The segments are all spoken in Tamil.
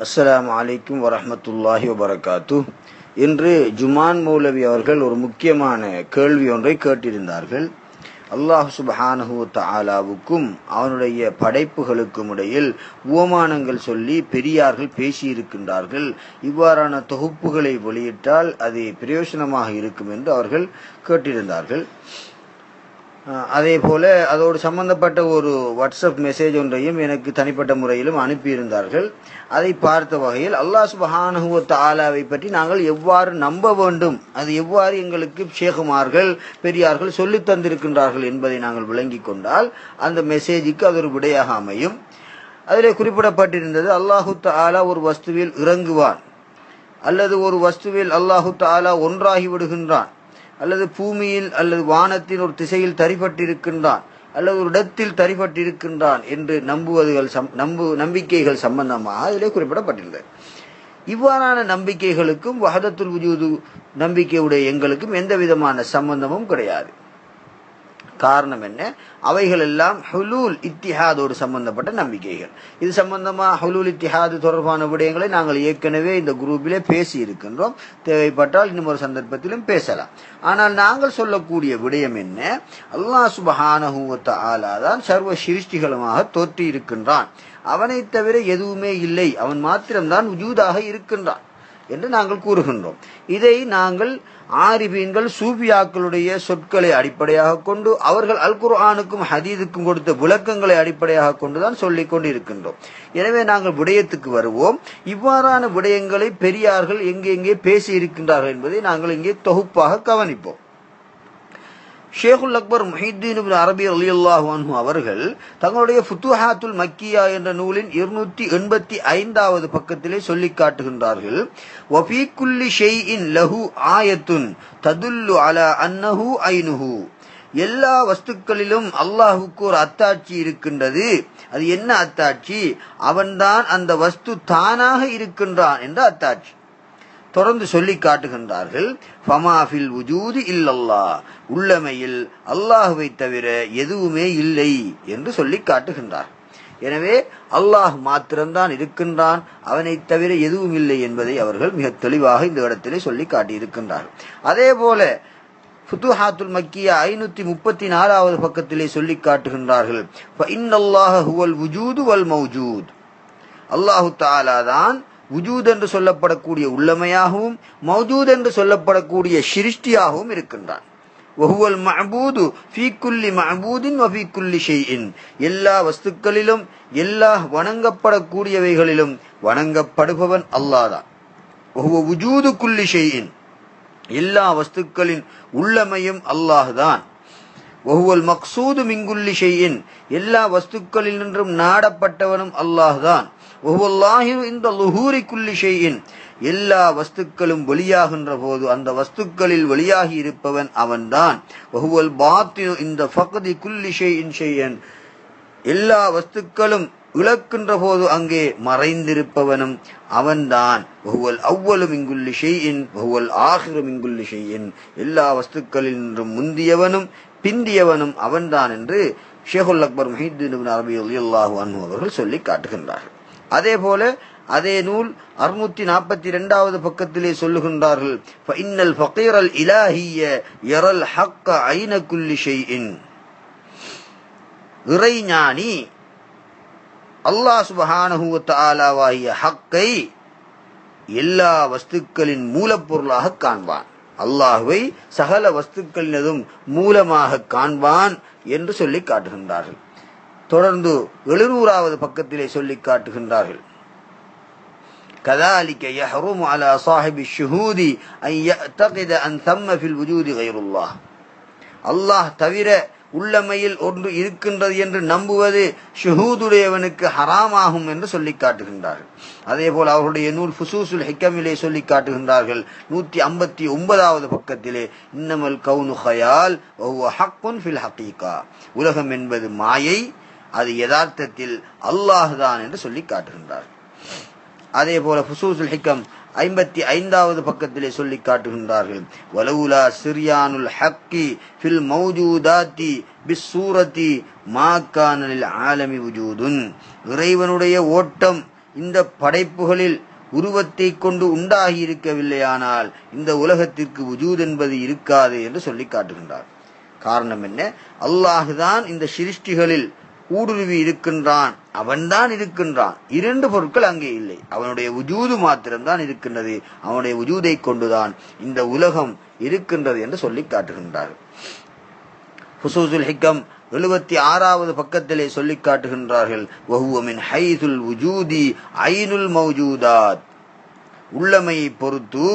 அஸ்ஸலாமு அலைக்கும் வரஹ்மத்துல்லாஹி வபரகாத்து. இன்று ஜுமான் மௌலவி அவர்கள் ஒரு முக்கியமான கேள்வி ஒன்றை கேட்டிருந்தார்கள். அல்லாஹ் சுப்ஹானஹு வ தஆலாவுக்கும் அவனுடைய படைப்புகளுக்கும் இடையில் உவமானங்கள் சொல்லி பெரியார்கள் பேசியிருக்கின்றார்கள். இவ்வாறான தொகுப்புகளை வெளியிட்டால் அது பிரயோஜனமாக இருக்கும் என்று அவர்கள் கேட்டிருந்தார்கள். அதே போல அதோடு சம்பந்தப்பட்ட ஒரு வாட்ஸ்அப் மெசேஜ் ஒன்றையும் எனக்கு தனிப்பட்ட முறையிலும் அனுப்பியிருந்தார்கள். அதை பார்த்த வகையில் அல்லாஹ் சுப்ஹானஹு வ தஆலாவை பற்றி நாங்கள் எவ்வாறு நம்ப வேண்டும், அது எவ்வாறு எங்களுக்கு ஷேகுமார்கள் பெரியார்கள் சொல்லித் தந்திருக்கின்றார்கள் என்பதை நாங்கள் விளங்கி கொண்டால் அந்த மெசேஜுக்கு அது ஒரு விடையாக அமையும். அதிலே குறிப்பிடப்பட்டிருந்தது, அல்லாஹு தஆலா ஒரு வஸ்துவில் இறங்குவான், அல்லது ஒரு வஸ்துவில் அல்லாஹு தஆலா ஒன்றாகி விடுகின்றான், அல்லது பூமியில் அல்லது வானத்தின் ஒரு திசையில் தரிபட்டிருக்கின்றான், அல்லது ஒரு இடத்தில் தரிபட்டிருக்கின்றான் என்று நம்பிக்கைகள் சம்பந்தமாக அதிலே குறிப்பிடப்பட்டிருந்தது. இவ்வாறான நம்பிக்கைகளுக்கும் வஹதத்துல் வஜூது நம்பிக்கையுடைய எங்களுக்கும் எந்த விதமான சம்பந்தமும் கிடையாது. காரணம் என்ன? அவைகள் எல்லாம் ஹுலூல் இத்திஹாதோடு சம்பந்தப்பட்ட நம்பிக்கைகள். இது சம்பந்தமா ஹுலூல் இத்திஹாது தொடர்பான விடயங்களை நாங்கள் ஏற்கனவே இந்த குரூப்பிலே பேசி இருக்கின்றோம். தேவைப்பட்டால் இன்னும் ஒரு சந்தர்ப்பத்திலும் பேசலாம். ஆனால் நாங்கள் சொல்லக்கூடிய விடயம் என்ன? அல்லாஹ் சுப்ஹானஹு வ தஆலா தான் சர்வ சிருஷ்டிகளுமாக தோற்றி இருக்கின்றான், அவனை தவிர எதுவுமே இல்லை, அவன் மாத்திரம்தான் வஜூதாக இருக்கின்றான் என்று நாங்கள் கூறுகின்றோம். இதை நாங்கள் ஆரிபீன்கள் சூஃபியாக்களுடைய சொற்களை அடிப்படையாக கொண்டு அவர்கள் அல் குர்ஆனுக்கும் ஹதீதுக்கும் கொடுத்த விளக்கங்களை அடிப்படையாக கொண்டுதான் சொல்லிக் கொண்டு இருக்கின்றோம். எனவே நாங்கள் விடயத்துக்கு வருவோம். இவ்வாறான விடயங்களை பெரியார்கள் எங்கெங்கே பேசி இருக்கின்றார்கள் என்பதை நாங்கள் இங்கே தொகுப்பாக கவனிப்போம். ஷேகுல் அக்பர் முஹித்தீன் இப்னு அரபி ரலியல்லாஹு அன்ஹு அவர்கள் தங்களுடைய ஃபுதுஹாத்துல் மக்கியா என்ற நூலின் 285வது பக்கத்திலே சொல்லி காட்டுகின்றார்கள், வஃபீ குல்லி ஷைஇன் லஹு ஆயத்துன் ததுல்லு அலா அன்னஹு ஐனுஹு. எல்லா வஸ்துக்களிலும் அல்லாஹுக்கு ஒரு அத்தாட்சி இருக்கின்றது. அது என்ன அத்தாட்சி? அவன்தான் அந்த வஸ்து தானாக இருக்கின்றான் என்ற அத்தாட்சி. தொடர்ந்து சொல்லி காட்டுகின்றார்கள், ஃபமா ஃபில் வுஜூதி இல்லல்லாஹ், உள்ளமையில் அல்லாஹுவை தவிர எதுவுமே இல்லை என்று சொல்லி காட்டுகின்றார். எனவே அல்லாஹ் மாத்திரம்தான் இருக்கின்றான், அவனை தவிர எதுவும் இல்லை என்பதை அவர்கள் மிக தெளிவாக இந்த இடத்திலே சொல்லி காட்டியிருக்கின்றார்கள். அதே போல ஃபுதுஹாத்துல் மக்கியா 534வது பக்கத்திலே சொல்லி காட்டுகின்றார்கள், ஃபஇன்னல்லாஹ ஹுவல் வுஜூது வல் மௌஜூத். அல்லாஹு தஆலா தான் வுஜூத் என்று சொல்லப்படக்கூடிய உள்ளமையாகவும் மௌஜூத் என்று சொல்லப்படக்கூடிய சிருஷ்டியாகவும் இருக்கின்றான். வஹுவல் மஅபூது ஃபீ குல்லி மஅபூதின் வ ஃபீ குல்லி ஷைஇன். எல்லா வஸ்துக்களிலும் எல்லா வணங்கப்படக்கூடியவைகளிலும் வணங்கப்படுபவன் அல்லாஹ் தான். வஹுவ வுஜூது குல்லி ஷைஇன், எல்லா வஸ்துக்களின் உள்ளமையும் அல்லாஹ் தான். வஹுவல் மக்சூது மின் குல்லி ஷைஇன், எல்லா வஸ்துக்களில் நின்றும் நாடப்பட்டவனும் அல்லாஹ் தான். வஹுவல்லாஹி இந்த லுஹூரி குல்லி ஷைஇன், எல்லா வஸ்துக்களும் வெளியாகின்ற போது அந்த வஸ்துக்களில் வெளியாகி இருப்பவன் அவன்தான். வஹுவல் பாத்தினு இந்த ஃபக்தி குல்லி ஷைஇன் ஷைஅன், எல்லா வஸ்துக்களும் இழக்கின்ற போது அங்கே மறைந்திருப்பவனும் அவன்தான். வஹுவல் அவ்வலு மின் குல்லி ஷைஇன் வஹுவல் ஆகிரு மின் குல்லி ஷைஇன், எல்லா வஸ்துக்களில் நின்றும் முந்தியவனும் பிந்தியவனும் அவன்தான் என்று ஷேகுல் அக்பர் முஹித்தீன் இப்னு அரபி ரலியல்லாஹு அன்ஹு அவர்கள் சொல்லி காட்டுகின்றார்கள். அதே போல அதே நூல் 642வது பக்கத்திலே சொல்லுகின்றார்கள், ஃபஇன்னல் ஃபகீரல் இலாஹிய யரல் ஹக்க ஐன குல்லி ஷைஇன். இறைஞானி அல்லாஹ் சுப்ஹானஹு வ தஆலாவாகிய ஹக்கை எல்லா வஸ்துக்களின் மூலப்பொருளாக காண்பான், அல்லாஹ்வை சகல வஸ்துக்களினதும் மூலமாக காண்பான் என்று சொல்லி காட்டுகின்றார்கள். தொடர்ந்து 700வது பக்கத்திலே சொல்லி காட்டுகின்றார்கள், கதாலிக யஹ்ருமு அலா ஸாஹிபி ஷுஹூதி அன் யஅ்தகித அன் தம்ம ஃபில் வுஜூதி கைருல்லாஹ். அல்லாஹ் தவிர உள்ளமையில் ஒன்று இருக்கின்றது என்று நம்புவது ஷுஹூதுடையவனுக்கு ஹராமாகும் என்று சொல்லி காட்டுகின்றார்கள். அதே போல அவருடைய நூல் ஃபுசூசுல் ஹிக்கமிலே சொல்லி காட்டுகின்றார்கள் 159வது பக்கத்திலே, இன்னமல் கௌனு ஹயால் வ ஹுவ ஹக்குன் ஃபில் ஹகீகா, உலகம் என்பது மாயை, அது யதார்த்தத்தில் அல்லாஹ் தான் என்று சொல்லி காட்டுகின்றார்கள். அதே போல ஃபுசூசுல் ஹிக்கம் 55வது பக்கத்திலே சொல்லி காட்டுகின்றார்கள், வலவுலா சிர்யானுல் ஹக்கி ஃபில் மௌஜூதாத்தி பிஸ்ஸூரத்தி மா கான லில் ஆலமி வுஜூதுன். இறைவனுடைய ஓட்டம் இந்த படைப்புகளில் உருவத்தை கொண்டு உண்டாகி இருக்கவில்லையானால் இந்த உலகத்திற்கு வுஜூத் என்பது இருக்காது என்று சொல்லி காட்டுகின்றார். காரணம் என்ன? அல்லாஹுதான் இந்த சிருஷ்டிகளில் ஊடுருவி இருக்கின்றான், அவன்தான் இருக்கின்றான். இரண்டு பொருட்கள் அங்கே இல்லை, அவனுடைய வுஜூது மாத்திரம்தான் இருக்கின்றது. அவனுடைய வுஜூதை கொண்டுதான் இந்த உலகம் இருக்கின்றது என்று சொல்லி காட்டுகின்றார். ஃபுசூஸுல் ஹிக்கம் 76வது பக்கத்திலே சொல்லி காட்டுகின்றார்கள், வஹுவ மின் ஹைதுல் வுஜூதி ஐனுல் மௌஜூதாத், உள்ளமையை பொறுத்து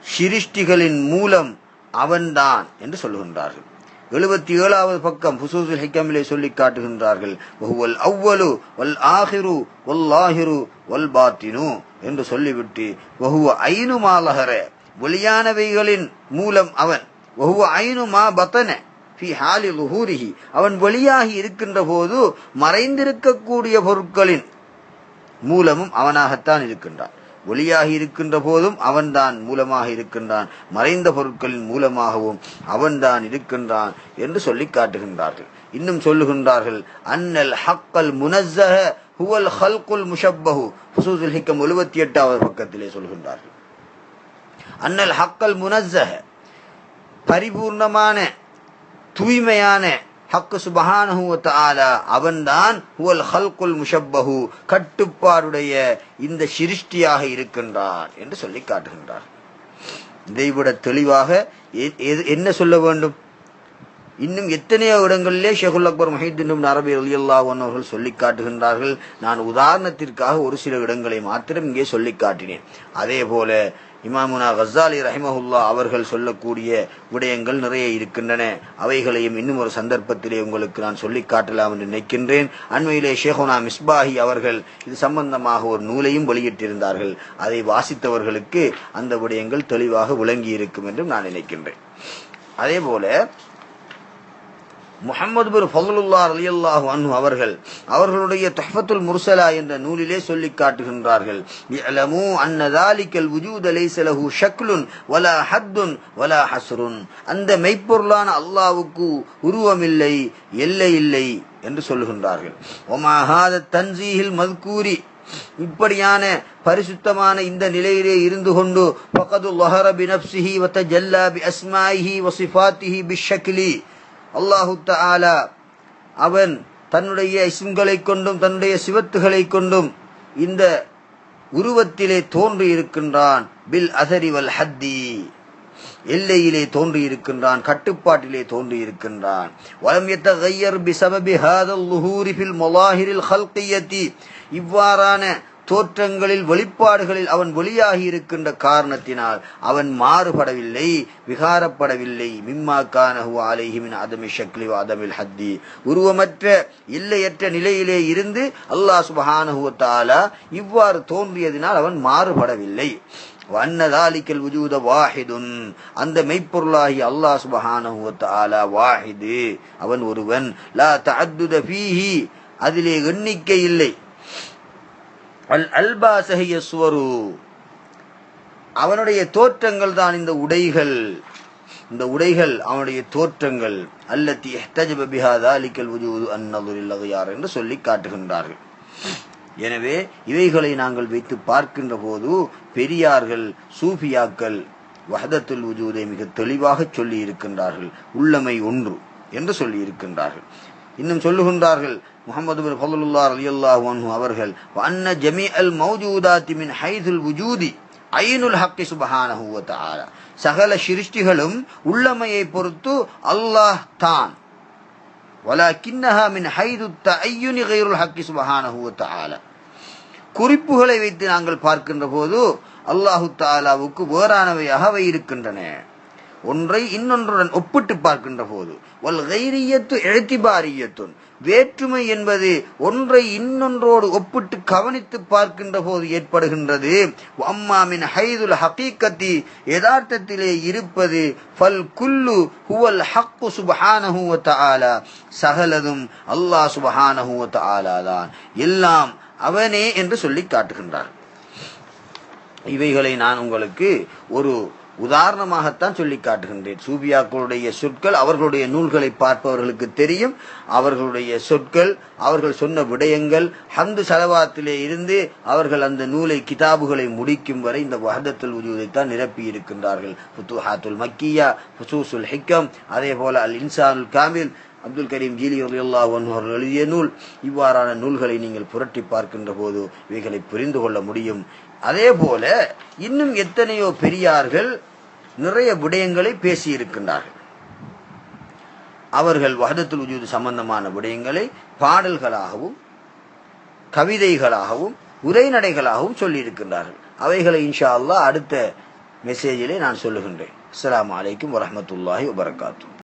சிருஷ்டிகளின் மூலம் அவன்தான் என்று சொல்லுகின்றார்கள். 77வது பக்கம் ஃபுசூஸுல் ஹிக்கமிலே சொல்லி காட்டுகின்றார்கள், வஹுவல் அவ்வலு வல் ஆஹிரு வல் லாஹிரு வல் பாத்தினு என்று சொல்லிவிட்டு, வஹுவ ஐனு மா லஹர, வெளியானவைகளின் மூலம் அவன், வஹுவ ஐனு மா பதன ஃபி ஹாலி லுஹூரிஹி, அவன் வெளியாகி இருக்கின்ற போது மறைந்திருக்கக்கூடிய பொருட்களின் மூலமும் அவனாகத்தான் இருக்கின்றான். ஒளியாகி இருக்கின்ற போதும் அவன்தான் மூலமாக இருக்கின்றான், மறைந்த பொருட்களின் மூலமாகவும் அவன்தான் இருக்கின்றான் என்று சொல்லி காட்டுகின்றார்கள். இன்னும் சொல்லுகின்றார்கள், அன்னல் ஹக்கல் முனஸ்ஸஹ ஹுவல் ஹல்குல் முஷப்பஹு. ஃபுசூஸுல் ஹிக்கம் 78வது பக்கத்திலே சொல்கின்றார்கள், அன்னல் ஹக்கல் முனஸ்ஸஹ, பரிபூர்ணமான தூய்மையான ஹக்கு சுப்ஹானஹு வ தஆலா அவன்தான் ஹுவல் ஹல்குல் முஷப்பஹு, கட்டுப்பாடுடைய இந்த சிருஷ்டியாக இருக்கின்றான் என்று சொல்லி காட்டுகின்றார். இதைவிட தெளிவாக என்ன சொல்ல வேண்டும்? இன்னும் எத்தனையோ இடங்களிலே ஷேகுல் அக்பர் முஹியுத்தீன் இப்னு அரபி ரலியல்லாஹு அன்ஹு அவர்கள் சொல்லி காட்டுகின்றார்கள். நான் உதாரணத்திற்காக ஒரு சில இடங்களை மாத்திரம் இங்கே சொல்லி காட்டினேன். அதே போல இமாமுனா கஸ்ஸாலி ரஹிமஹுல்லா அவர்கள் சொல்லக்கூடிய விடயங்கள் நிறைய இருக்கின்றன. அவைகளையும் இன்னும் ஒரு சந்தர்ப்பத்திலே உங்களுக்கு நான் சொல்லி காட்டலாம் என்று நினைக்கின்றேன். அண்மையிலே ஷேகுனா மிஸ்பாஹி அவர்கள் இது சம்பந்தமாக ஒரு நூலையும் வெளியிட்டிருந்தார்கள். அதை வாசித்தவர்களுக்கு அந்த விடயங்கள் தெளிவாக விளங்கி இருக்கும் என்றும் நான் நினைக்கின்றேன். அதே போல முஹம்மது பின் ஃபضலுல்லாஹ் ரலியல்லாஹு அன்ஹு அவர்களுடைய துஹ்ஃபத்துல் முர்ஸலா என்ற நூலிலே சொல்லி காட்டுகின்றார்கள், இஅலமு அன்ன ஸாலிகல் வுஜூத லைஸ லஹு ஷக்லுன் வலா ஹத்துன் வலா ஹஸ்ருன், அந்த மெய்ப்பொருளான அல்லாஹ்வுக்கு உருவமில்லை, எல்லை இல்லை என்று சொல்லுகின்றார்கள். வமா ஹாத தன்ஸீஹில் மذ்கூரி, இப்படியான பரிசுத்தமான இந்த நிலையிலே இருந்து கொண்டு ஃபகது ظஹர பினஃப்ஸிஹி வ தஜல்லா பிஅஸ்மாஇஹி வ ஸிஃபாத்திஹி பிஷ்ஷக்லி, அல்லாஹு தஆலா அவன் தன்னுடைய இஸ்ம்களை கொண்டும் தன்னுடைய சிவத்துகளை கொண்டும் இந்த உருவத்திலே தோன்றி இருக்கின்றான். பில் அஸரி வல் ஹத்தி, எல்லையிலே தோன்றி இருக்கின்றான், கட்டுப்பாட்டிலே தோன்றி இருக்கின்றான். வலம் யதகய்யர் பிஸபபி ஹாதல் லுஹூரி ஃபில் மலாஹிரில் ஹல்கியத்தி, இவ்வாறான தோற்றங்களில் வெளிப்பாடுகளில் அவன் வெளியாகி இருக்கின்ற காரணத்தினால் அவன் மாறுபடவில்லை, விகாரப்படவில்லை. மிம்மா கானஹு அலைஹி மின் அதமி ஷக்லி வ அதமில் ஹத்தி, உருவமற்ற எல்லையற்ற நிலையிலே இருந்து அல்லாஹ் சுப்ஹானஹு வ தஆலா இவ்வாறு தோன்றியதினால் அவன் மாறுபடவில்லை. வஅன்ன ஸாலிகல் வுஜூத வாஹிதுன், அந்த மெய்ப்பொருளாகி அல்லாஹ் சுப்ஹானஹு வ தஆலா வாஹிது, அவன் ஒருவன். லா தஅத்துத ஃபீஹி, அதிலே எண்ணிக்கை இல்லை. அல் அல்பாஸ ஹிய ஸுவரு, அவனுடைய தோற்றங்கள் தான் இந்த உடைகள், இந்த உடைகள் அவனுடைய தோற்றங்கள். அல்லதி இஹ்தஜப பிஹா ஸாலிகல் வுஜூது அன்-நظரில் அக்யார் என்று சொல்லி காட்டுகின்றார்கள். எனவே இவைகளை நாங்கள் வைத்து பார்க்கின்ற போது பெரியார்கள் சூஃபியாக்கள் வஹதத்துல் வுஜூதை மிக தெளிவாக சொல்லி இருக்கின்றார்கள். உள்ளமை ஒன்று என்று சொல்லி இருக்கின்றார்கள். இன்னும் சொல்லுகின்றார்கள் முஹம்மது பின் ஃபضலுல்லாஹ் ரலியல்லாஹு அன்ஹு அவர்கள், வஅன்ன ஜமீஅல் மௌஜூதாத்தி மின் ஹைதுல் வுஜூதி ஐனுல் ஹக்கி சுப்ஹானஹு வ தஆலா, சகல சிருஷ்டிகளும் உள்ளமையை பொறுத்து அல்லாஹ் தான். வலக்கின்னஹா மின் ஹைது தஅய்யுனி கைருல் ஹக்கி சுப்ஹானஹு வ தஆலா, குறிப்புகளை வைத்து நாங்கள் பார்க்கின்ற போது அல்லாஹு தஆலாவுக்கு வேறானவையாக அவை இருக்கின்றன. ஒன்றை இன்னொன்றுடன் ஒப்பிட்டு பார்க்கின்ற போது வல் கைரியத்து இஅ்திபாரியத்துன், வேற்றுமை என்பது ஒன்றை இன்னொன்றோடு ஒப்பிட்டு கவனித்து பார்க்கின்ற போது ஏற்படுகின்றது. அம்மா மின் ஹைதுல் ஹகீகத்தி, யதார்த்தத்திலே இருப்பது ஃபல் குல்லு ஹுவல் ஹக்கு சுப்ஹானஹு வ தஆலா, சகலதும் அல்லாஹ் சுப்ஹானஹு வ தஆலா தான், எல்லாம் அவனே என்று சொல்லி காட்டுகின்றார். இவைகளை நான் உங்களுக்கு ஒரு உதாரணமாகத்தான் சொல்லி காட்டுகின்றேன். சூபியாக்களுடைய சொற்கள் அவர்களுடைய நூல்களை பார்ப்பவர்களுக்கு தெரியும். அவர்களுடைய சொற்கள், அவர்கள் சொன்ன விடயங்கள், ஹம்து ஸலவாத்திலே இருந்து அவர்கள் அந்த நூலை கிதாபுகளை முடிக்கும் வரை இந்த வஹ்தத்துல் வஜூதைத்தான் நிரப்பி இருக்கின்றார்கள். ஃபுதுஹாத்துல் மக்கியா, ஃபுசூசுல் ஹிக்கம், அதே போல அல் இன்சானுல் காமில், அப்துல் கரீம் ஜீலி ரலியல்லாஹு அன்ஹு அவர்கள் எழுதிய நூல். இவ்வாறான நூல்களை நீங்கள் புரட்டி பார்க்கின்ற போது இவைகளை புரிந்து கொள்ள முடியும். அதே போல இன்னும் எத்தனையோ பெரியார்கள் நிறைய விடயங்களை பேசியிருக்கின்றார்கள். அவர்கள் வஹ்தத்துல் வஜூத் சம்பந்தமான விடயங்களை பாடல்களாகவும் கவிதைகளாகவும் உரைநடைகளாகவும் சொல்லியிருக்கின்றார்கள். அவைகளை இன்ஷா அல்லாஹ் அடுத்த மெசேஜிலே நான் சொல்லுகின்றேன். அஸ்ஸலாமு அலைக்கும் வரஹ்மத்துல்லாஹி வபரகாத்துஹு.